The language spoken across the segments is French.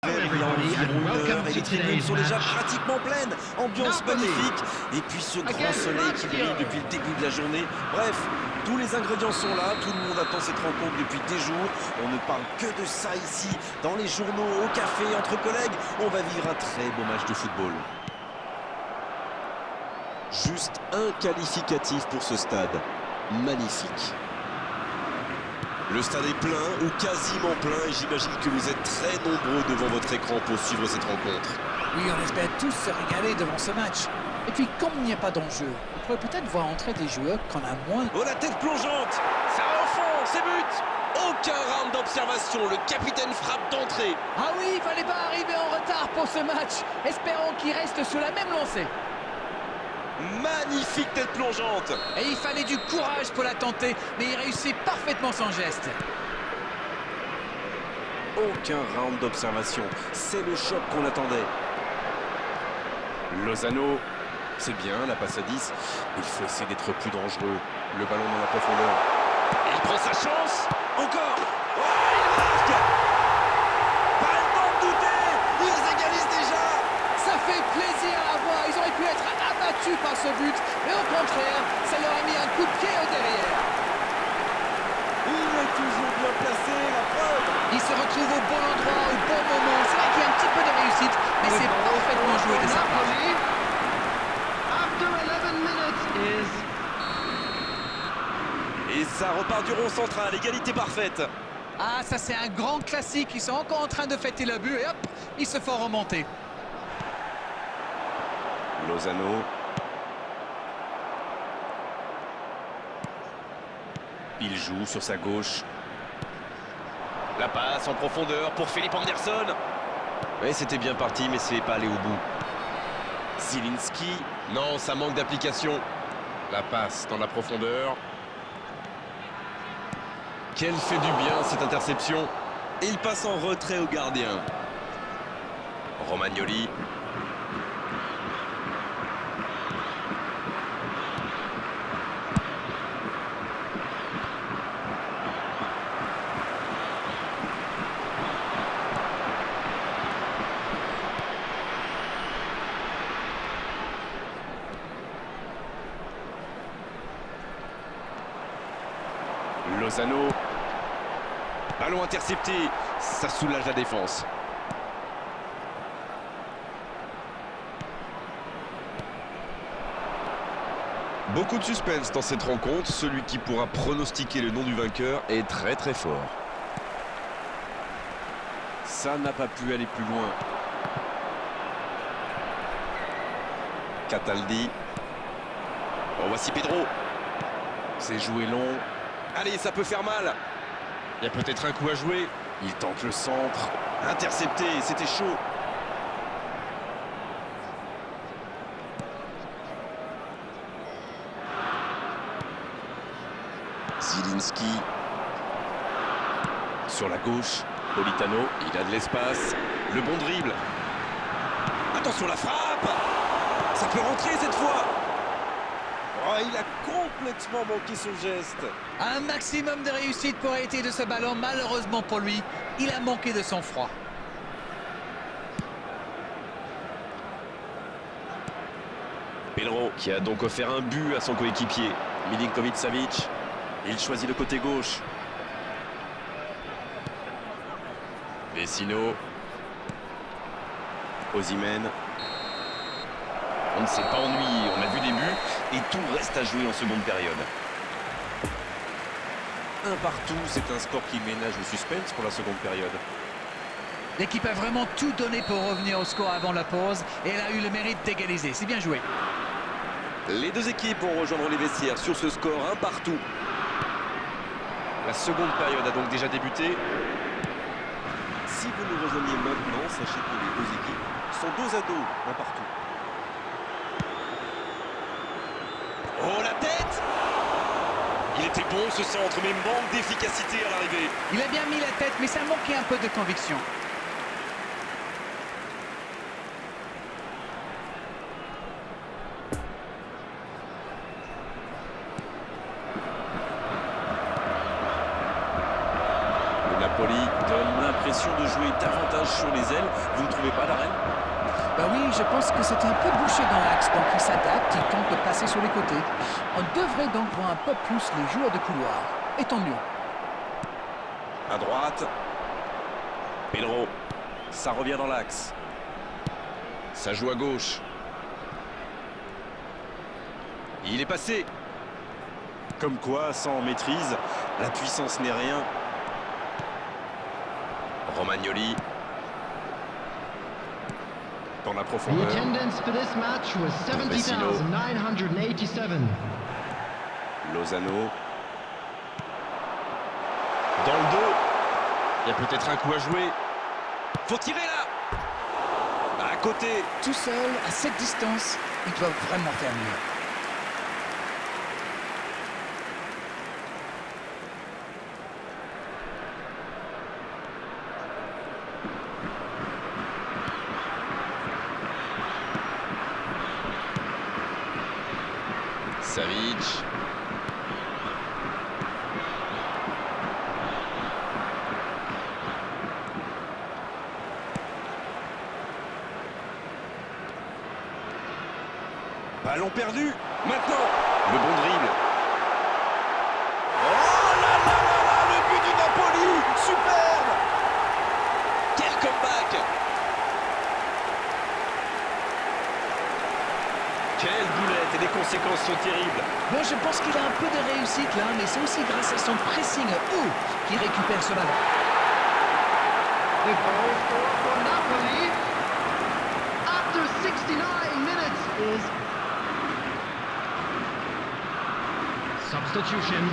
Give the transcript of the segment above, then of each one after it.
Et les tribunes sont déjà pratiquement pleines. Ambiance magnifique. Et puis ce grand soleil qui brille depuis le début de la journée. Bref, tous les ingrédients sont là. Tout le monde attend cette rencontre depuis des jours. On ne parle que de ça ici, dans les journaux, au café, entre collègues. On va vivre un très beau match de football. Juste un qualificatif pour ce stade. Magnifique. Le stade est plein ou quasiment plein et j'imagine que vous êtes très nombreux devant votre écran pour suivre cette rencontre. Oui, on espère tous se régaler devant ce match. Et puis, comme il n'y a pas d'enjeu, on pourrait peut-être voir entrer des joueurs qu'on a moins. Oh, la tête plongeante! Ça va au fond, c'est but! Aucun round d'observation, le capitaine frappe d'entrée. Ah oui, il fallait pas arriver en retard pour ce match. Espérons qu'il reste sur la même lancée. Magnifique tête plongeante! Et il fallait du courage pour la tenter, mais il réussit parfaitement son geste. Aucun round d'observation, c'est le choc qu'on attendait. Lozano, c'est bien la passe à 10. Il faut essayer d'être plus dangereux. Le ballon dans la profondeur. Il prend sa chance. Encore. Oh, il marque. Pas le temps de douter. Ils égalisent déjà. Ça fait plaisir à voir. Ils auraient pu être abattus par ce but. Mais au contraire, ça leur a mis un coup de pied au derrière. Il est toujours bien placé, la preuve. Il se retrouve au bon endroit, au bon moment. C'est vrai qu'il y a un petit peu de réussite, mais c'est parfaitement joué de sa part. Et ça repart du rond central, égalité parfaite. Ah, ça c'est un grand classique. Ils sont encore en train de fêter le but et hop, ils se font remonter. Lozano. Il joue sur sa gauche. La passe en profondeur pour Philippe Anderson. Oui, c'était bien parti, mais c'est pas allé au bout. Zielinski. Non, ça manque d'application. La passe dans la profondeur. Quelle fait du bien cette interception. Et il passe en retrait au gardien. Romagnoli. Lozano. Ballon intercepté. Ça soulage la défense. Beaucoup de suspense dans cette rencontre. Celui qui pourra pronostiquer le nom du vainqueur est très très fort. Ça n'a pas pu aller plus loin. Cataldi. Oh, voici Pedro. C'est joué long. Allez, ça peut faire mal. Il y a peut-être un coup à jouer. Il tente le centre. Intercepté, c'était chaud. Zielinski. Sur la gauche. Politano, il a de l'espace. Le bon dribble. Attention la frappe. Ça peut rentrer cette fois. Oh, il a complètement manqué son geste. Un maximum de réussite pour hériter de ce ballon. Malheureusement pour lui, il a manqué de sang-froid. Pedro qui a donc offert un but à son coéquipier. Milinkovic-Savic. Il choisit le côté gauche. Vecino. Osimhen. On ne s'est pas ennuyé, on a vu des buts et tout reste à jouer en seconde période. Un partout, c'est un score qui ménage le suspense pour la seconde période. L'équipe a vraiment tout donné pour revenir au score avant la pause et elle a eu le mérite d'égaliser. C'est bien joué. Les deux équipes vont rejoindre les vestiaires sur ce score, un partout. La seconde période a donc déjà débuté. Si vous nous rejoignez maintenant, sachez que les deux équipes sont dos à dos, un partout. Oh, la tête! Il était bon ce centre, mais manque d'efficacité à l'arrivée. Il a bien mis la tête, mais ça manquait un peu de conviction. Le Napoli donne l'impression de jouer davantage sur les ailes. Vous ne trouvez pas, Darren? Bah oui, je pense que c'est un peu bouché dans l'axe, donc il s'adapte, il tente de passer sur les côtés. On devrait donc voir un peu plus les joueurs de couloir. Et tant mieux. À droite. Pedro. Ça revient dans l'axe. Ça joue à gauche. Il est passé. Comme quoi, sans maîtrise, la puissance n'est rien. Romagnoli. Dans la The profondeur. attendance for this match was 70,987. Lozano. Dans le dos. Il y a peut-être un coup à jouer. Faut tirer là. À côté. Tout seul, à cette distance, il doit vraiment faire mieux. Savic. Ballon perdu. Maintenant, le bon dribble. Oh là là là là, le but du Napoli. Superbe. Quel comeback. Quelle boulette, et les conséquences sont terribles. Bon, je pense qu'il a un peu de réussite là, mais c'est aussi grâce à son pressing haut qu'il récupère ce ballon. The goal scored for Napoli after 69 minutes is substitution.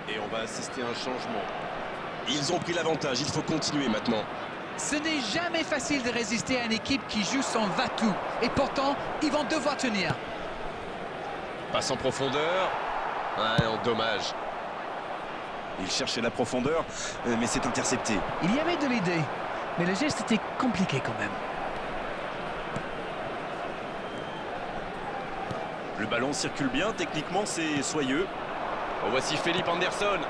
Et on va assister à un changement. Ils ont pris l'avantage, il faut continuer maintenant. Ce n'est jamais facile de résister à une équipe qui joue son va-tout. Et pourtant, ils vont devoir tenir. Passe en profondeur. Ouais, non, dommage. Il cherchait la profondeur, mais c'est intercepté. Il y avait de l'idée, mais le geste était compliqué quand même. Le ballon circule bien, techniquement c'est soyeux. Oh, voici Felipe Anderson.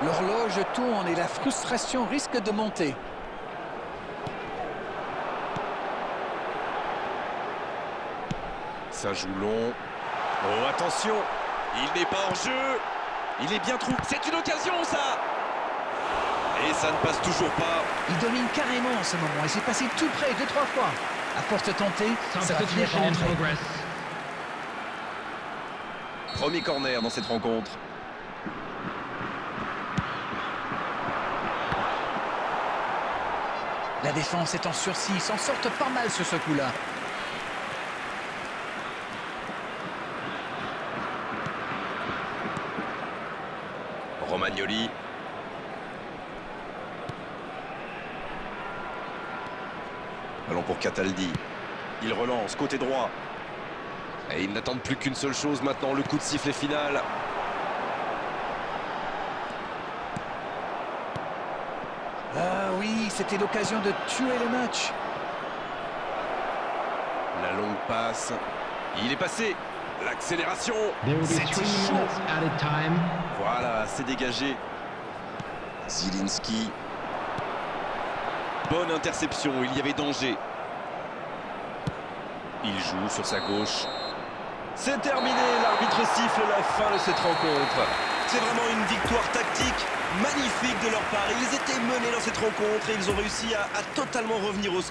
L'horloge tourne et la frustration risque de monter. Ça joue long. Oh, attention. Il n'est pas hors jeu. Il est bien trouvé. C'est une occasion, ça. Et ça ne passe toujours pas. Il domine carrément en ce moment et c'est passé tout près 2-3 fois. À force de tenter, ça va finir par Substitution in entrer. progress. Premier corner dans cette rencontre. La défense est en sursis, ils s'en sortent pas mal sur ce coup-là. Romagnoli. Ballon pour Cataldi. Il relance, côté droit. Et ils n'attendent plus qu'une seule chose maintenant, le coup de sifflet final. Ah oui, c'était l'occasion de tuer le match. La longue passe. Il est passé. L'accélération. There will be C'était 3 chaud. minutes added time. Voilà, c'est dégagé. Zielinski. Bonne interception, il y avait danger. Il joue sur sa gauche. C'est terminé, l'arbitre siffle la fin de cette rencontre. C'est vraiment une victoire tactique magnifique de leur part. Ils étaient menés dans cette rencontre et ils ont réussi à totalement revenir au score.